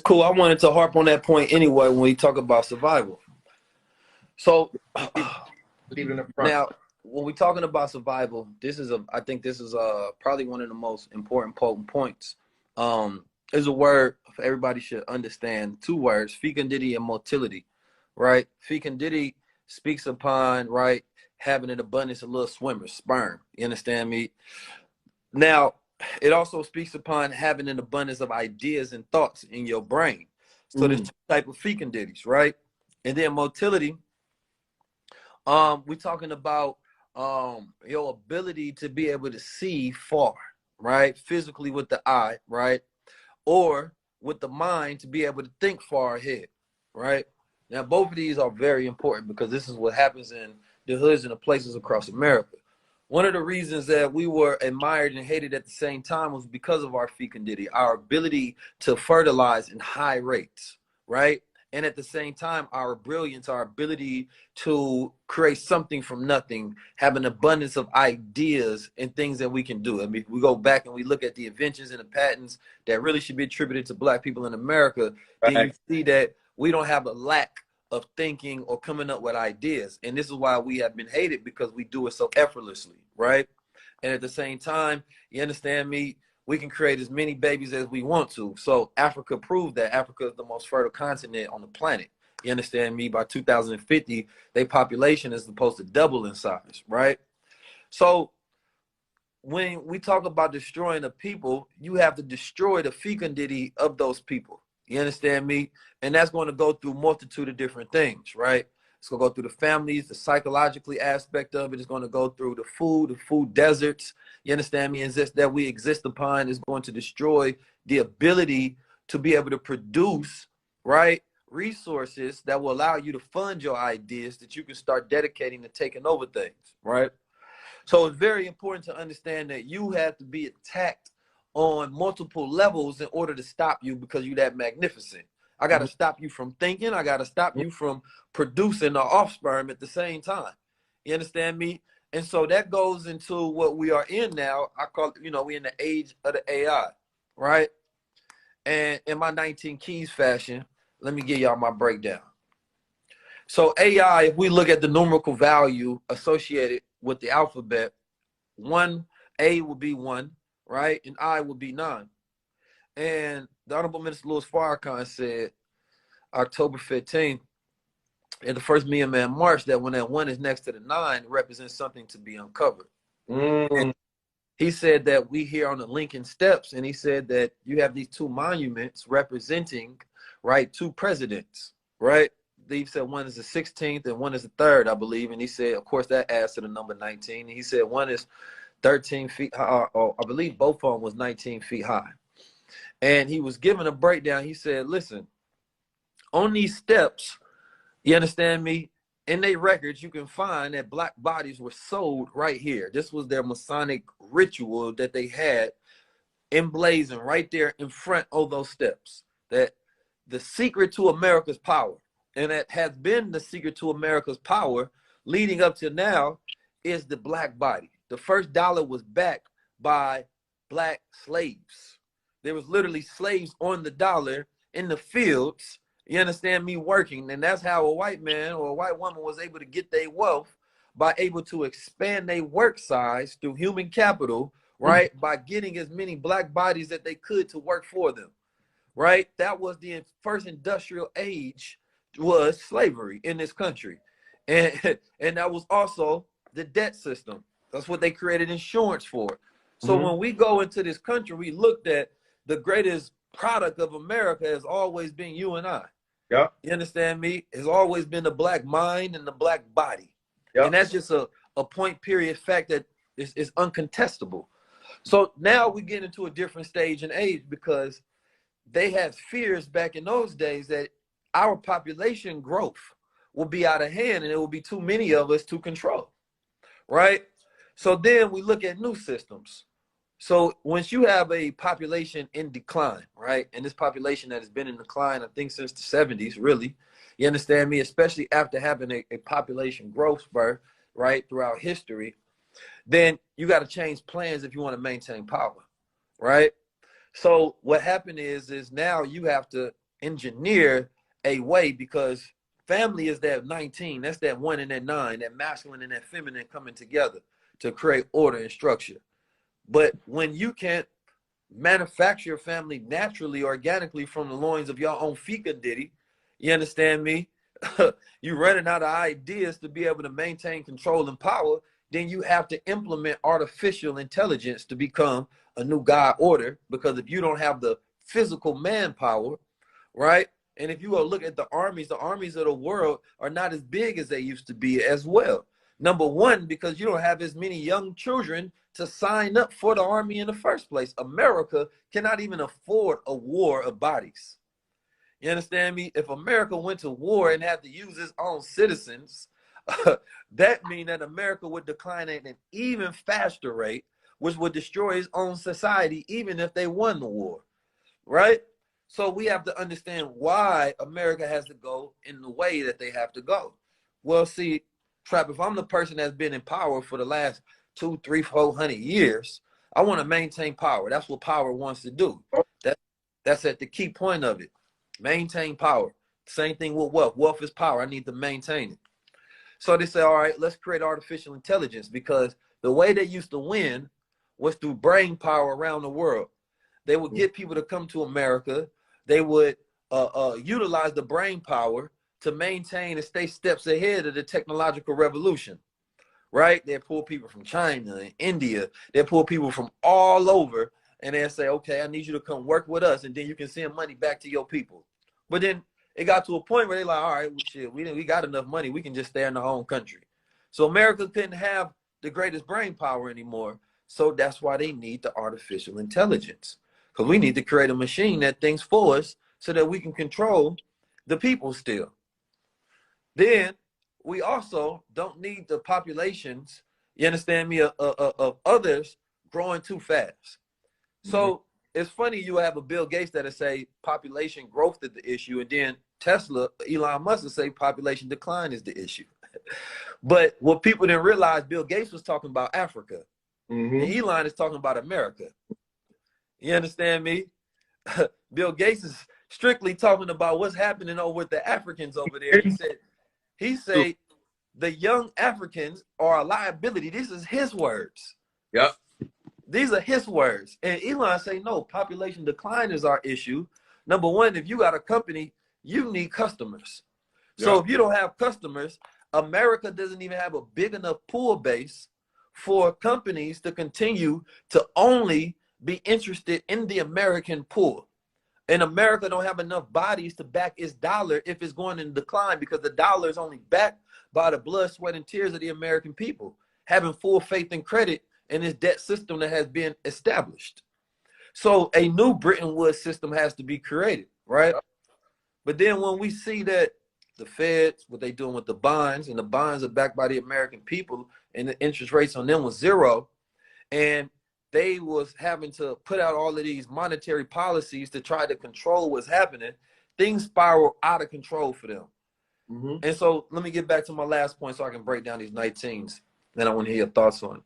cool. I wanted to harp on that point anyway when we talk about survival. So Leave, leave it in the front. now, when we're talking about survival, I think this is probably one of the most important potent points. Is a word for everybody should understand. Two words: fecundity and motility. Right? Fecundity speaks upon right having an abundance of little swimmers, sperm. You understand me? Now, it also speaks upon having an abundance of ideas and thoughts in your brain. So there's two type of fecundities, right? And then motility, we're talking about your ability to be able to see far, right? Physically with the eye, right? Or with the mind to be able to think far ahead, right? Now, both of these are very important because this is what happens in the hoods and the places across America. One of the reasons that we were admired and hated at the same time was because of our fecundity, our ability to fertilize in high rates, right? And at the same time, our brilliance, our ability to create something from nothing, have an abundance of ideas and things that we can do. I mean, we go back and we look at the inventions and the patents that really should be attributed to Black people in America, then you see that we don't have a lack of thinking or coming up with ideas. And this is why we have been hated, because we do it so effortlessly, right? And at the same time, you understand me, we can create as many babies as we want to. So Africa proved that Africa is the most fertile continent on the planet. You understand me? By 2050, their population is supposed to double in size, right? So when we talk about destroying the people, you have to destroy the fecundity of those people. You understand me? And that's going to go through multitude of different things, right? It's going to go through the families, the psychologically aspect of it. It's going to go through the food deserts. You understand me? And this that we exist upon is going to destroy the ability to be able to produce, right, resources that will allow you to fund your ideas that you can start dedicating to taking over things, right? So it's very important to understand that you have to be attacked on multiple levels in order to stop you, because you're that magnificent. I got to stop you from thinking. I got to stop you from producing the offspring at the same time. You understand me? And so that goes into what we are in now. I call it, we're in the age of the AI, right? And in my 19 keys fashion, let me give y'all my breakdown. So AI, if we look at the numerical value associated with the alphabet, A will be 1, right? And I will be 9. And the Honorable Minister Louis Farrakhan said October 15th in the first Million Man March that when that 1 is next to the 9, it represents something to be uncovered. And he said that we here on the Lincoln Steps, and he said that you have these two monuments representing, right, two presidents, right? He said one is the 16th and one is the 3rd, I believe. And he said, of course, that adds to the number 19. And he said one is 13 feet high, or I believe both of them was 19 feet high. And he was giving a breakdown. He said, listen, on these steps, you understand me, in their records, you can find that Black bodies were sold right here. This was their Masonic ritual that they had emblazoned right there in front of those steps. That the secret to America's power, and that has been the secret to America's power leading up to now, is the Black body. The first dollar was backed by Black slaves. There was literally slaves on the dollar in the fields, you understand me, working. And that's how a white man or a white woman was able to get their wealth, by able to expand their work size through human capital, right? By getting as many Black bodies that they could to work for them, right? That was the first industrial age, was slavery in this country. And that was also the debt system. That's what they created insurance for. So when we go into this country, we looked at the greatest product of America has always been you and I. Yeah. You understand me? It's always been the Black mind and the Black body. Yep. And that's just a point period fact that is uncontestable. So now we get into a different stage and age, because they had fears back in those days that our population growth will be out of hand and it will be too many of us to control, right? So then we look at new systems. So once you have a population in decline, right, and this population that has been in decline, I think since the 70s, really, you understand me, especially after having a population growth spurt, right, throughout history, then you got to change plans if you want to maintain power, right? So what happened is now you have to engineer a way, because family is that 19, that's that 1 and that 9, that masculine and that feminine coming together to create order and structure. But when you can't manufacture your family naturally, organically from the loins of your own fika diddy, you understand me? You running out of ideas to be able to maintain control and power, then you have to implement artificial intelligence to become a new God order. Because if you don't have the physical manpower, right? And if you go look at the armies of the world are not as big as they used to be as well. Number one, because you don't have as many young children to sign up for the army in the first place. America cannot even afford a war of bodies. You understand me? If America went to war and had to use its own citizens, that means that America would decline at an even faster rate, which would destroy its own society, even if they won the war, right? So we have to understand why America has to go in the way that they have to go. Well, see, Trap, if I'm the person that's been in power for the last 200, 300, 400 years, I want to maintain power. That's what power wants to do. That's at the key point of it. Maintain power. Same thing with wealth. Wealth is power. I need to maintain it. So they say, all right, let's create artificial intelligence, because the way they used to win was through brain power around the world. They would get people to come to America. They would utilize the brain power to maintain and stay steps ahead of the technological revolution, right? They pull people from China and India. They pull people from all over, and they say, okay, I need you to come work with us, and then you can send money back to your people. But then it got to a point where they're like, all right, well, shit, we got enough money. We can just stay in our own country. So America couldn't have the greatest brain power anymore. So that's why they need the artificial intelligence, because we need to create a machine that thinks for us so that we can control the people still. Then we also don't need the populations, you understand me, of others growing too fast. So it's funny you have a Bill Gates that'll say population growth is the issue, and then Tesla, Elon Musk will say population decline is the issue. But what people didn't realize, Bill Gates was talking about Africa, and Elon is talking about America. You understand me? Bill Gates is strictly talking about what's happening over with the Africans over there. He said the young Africans are a liability. This is his words. Yep. These are his words. And Elon say, no, population decline is our issue. Number one, if you got a company, you need customers. So if you don't have customers, America doesn't even have a big enough pool base for companies to continue to only be interested in the American pool. And America don't have enough bodies to back its dollar if it's going in decline, because the dollar is only backed by the blood, sweat, and tears of the American people, having full faith and credit in this debt system that has been established. So a new Bretton Woods system has to be created, right? But then when we see that the Feds, what they doing with the bonds, and the bonds are backed by the American people, and the interest rates on them was zero, and they was having to put out all of these monetary policies to try to control what's happening, things spiral out of control for them. And so let me get back to my last point so I can break down these 19s. Then I want to hear your thoughts on it.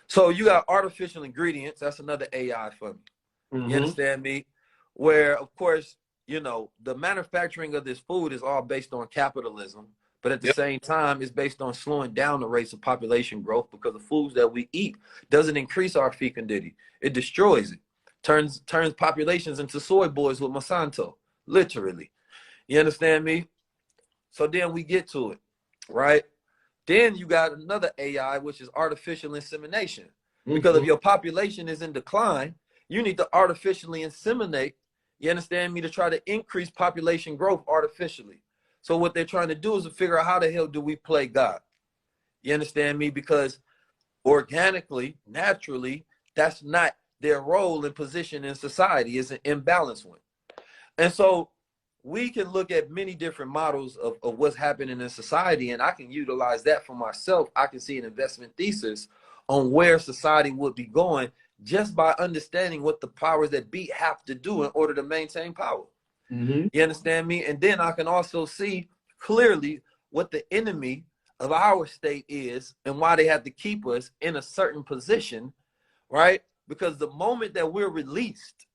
So you got artificial ingredients. That's another AI for me. You understand me? Where, of course, you know, the manufacturing of this food is all based on capitalism. But at the same time, it's based on slowing down the rates of population growth, because the foods that we eat doesn't increase our fecundity. It destroys it. Turns populations into soy boys with Monsanto, literally. You understand me? So then we get to it, right? Then you got another AI, which is artificial insemination. Because if your population is in decline, you need to artificially inseminate, you understand me, to try to increase population growth artificially. So what they're trying to do is to figure out how the hell do we play God? You understand me? Because organically, naturally, that's not their role and position in society. It's an imbalanced one. And so we can look at many different models of what's happening in society, and I can utilize that for myself. I can see an investment thesis on where society would be going just by understanding what the powers that be have to do in order to maintain power. You understand me? And then I can also see clearly what the enemy of our state is and why they have to keep us in a certain position, right? Because the moment that we're released,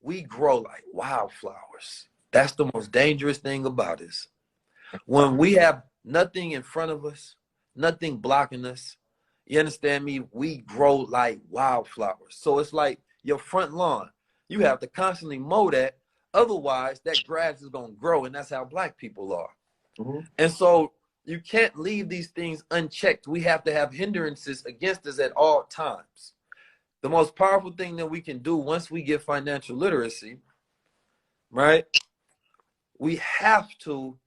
we grow like wildflowers. That's the most dangerous thing about us. When we have nothing in front of us, nothing blocking us, you understand me? We grow like wildflowers. So it's like your front lawn. You have to constantly mow that. Otherwise, that grass is going to grow, and that's how Black people are. And so you can't leave these things unchecked. We have to have hindrances against us at all times. The most powerful thing that we can do once we get financial literacy, right? We have to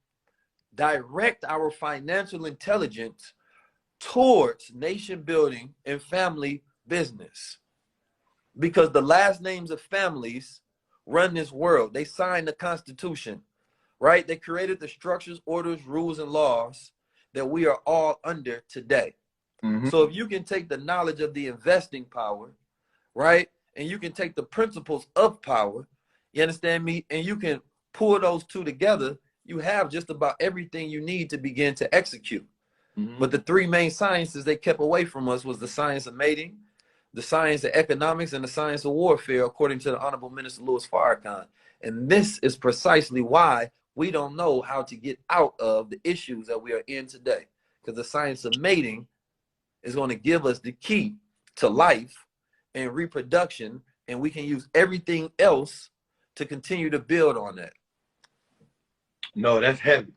direct our financial intelligence towards nation building and family business. Because the last names of families run this world. They signed the Constitution, right? They created the structures, orders, rules, and laws that we are all under today. So if you can take the knowledge of the investing power, right, and you can take the principles of power, you understand me, and you can pull those two together, you have just about everything you need to begin to execute. But the three main sciences they kept away from us was the science of mating, the science of economics, and the science of warfare, according to the Honorable Minister Louis Farrakhan. And this is precisely why we don't know how to get out of the issues that we are in today. Because the science of mating is going to give us the key to life and reproduction, and we can use everything else to continue to build on that. No, that's heavy.